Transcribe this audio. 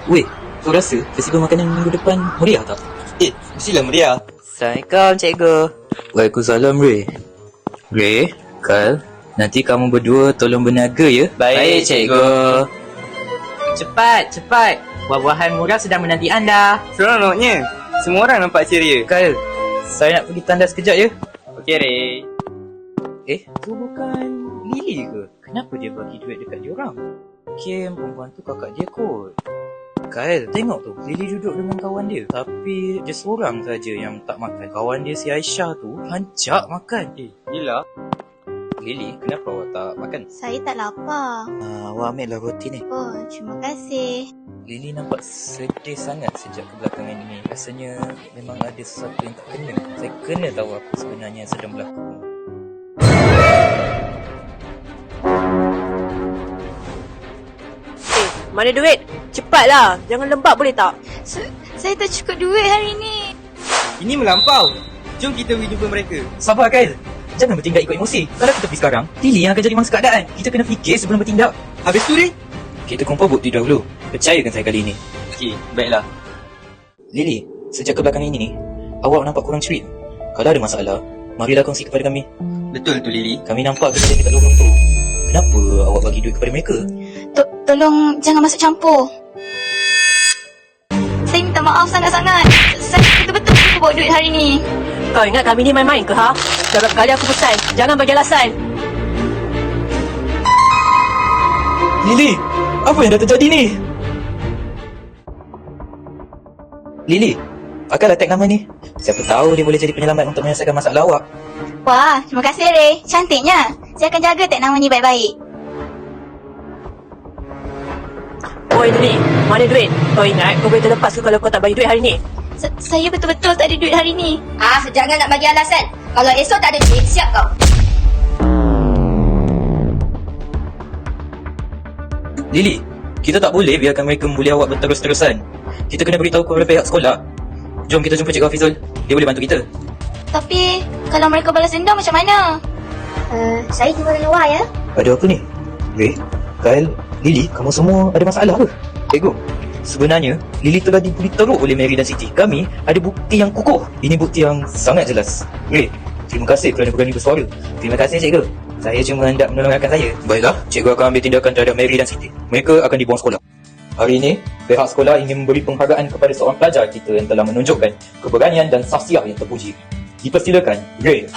Weh, kau rasa festival makanan minggu depan meriah tak? Mestilah meriah. Assalamualaikum, cikgu. Waalaikumsalam, Ray. Ray, Kal, nanti kamu berdua tolong berniaga ya? Baik, cikgu. Cepat. Buah-buahan murah sedang menanti anda. Seronoknya. Semua orang nampak ceria. Kal, saya nak pergi tandas sekejap ya? Okey, Ray. Tu bukan Lily ke? Kenapa dia bagi duit dekat diorang? Mungkin perempuan tu kakak dia kot. Kyle, tengok tu, Lily duduk dengan kawan dia. Tapi dia seorang saja yang tak makan. Kawan dia si Aisyah tu hancak makan. Gila. Lily, kenapa awak tak makan? Saya tak lapar. Awak ambil lah roti ni. Oh, terima kasih. Lily nampak sedih sangat sejak kebelakangan ini. Rasanya memang ada sesuatu yang tak kena. Saya kena tahu apa sebenarnya yang sedang berlaku. Mana duit? Cepatlah. Jangan lembab boleh tak? Saya tak cukup duit hari ni. Ini melampau. Jom kita pergi jumpa mereka. Sabar, Kyle. Jangan bertindak ikut emosi. Kalau kita pergi sekarang, Lily yang akan jadi mangsa keadaan. Kita kena fikir sebelum bertindak. Habis tu, Ray? Kita kumpul bukti dahulu. Percayakan saya kali ini. Okey, baiklah. Lily, sejak kebelakangan ini ni, awak nampak kurang ceria. Kalau ada masalah, marilah kongsi kepada kami. Betul tu, Lily. Kami nampak kejadian dekat lorong tu. Kenapa awak bagi duit kepada mereka? Tolong jangan masuk campur. Saya minta maaf sangat-sangat. Saya betul-betul suka bawa duit hari ni. Kau ingat kami ni main-main ke ha? Berapa kali aku pesan, jangan bagi alasan. Lily, apa yang dah terjadi ni? Lily, pakailah tag nama ni. Siapa tahu dia boleh jadi penyelamat untuk menyelesaikan masalah awak. Wah, terima kasih Ray. Cantiknya. Saya akan jaga tag nama ni baik-baik. Oi Lily, mana duit? Kau ingat kau boleh terlepas ke kalau kau tak bagi duit hari ni? Saya betul-betul tak ada duit hari ni. Jangan nak bagi alasan. Kalau esok tak ada duit, siap kau. Lily, kita tak boleh biarkan mereka membuli awak berterus-terusan. Kita kena beritahu kepada pihak sekolah. Jom kita jumpa Cikgu Hafizul. Dia boleh bantu kita. Tapi, kalau mereka balas dendam macam mana? Saya tunggu luar ya. Ada apa ni? Ray, Kyle, Lily, kamu semua ada masalah ke? Cikgu, sebenarnya Lily telah dibuli teruk oleh Mary dan Siti. Kami ada bukti yang kukuh. Ini bukti yang sangat jelas. Ray, terima kasih kerana berani bersuara. Terima kasih, Cikgu. Saya cuma hendak menolong rakan saya. Baiklah, cikgu akan ambil tindakan terhadap Mary dan Siti. Mereka akan dibuang sekolah. Hari ini, pihak sekolah ingin memberi penghargaan kepada seorang pelajar kita yang telah menunjukkan keberanian dan sahsiah yang terpuji. Dipersilakan, Ray.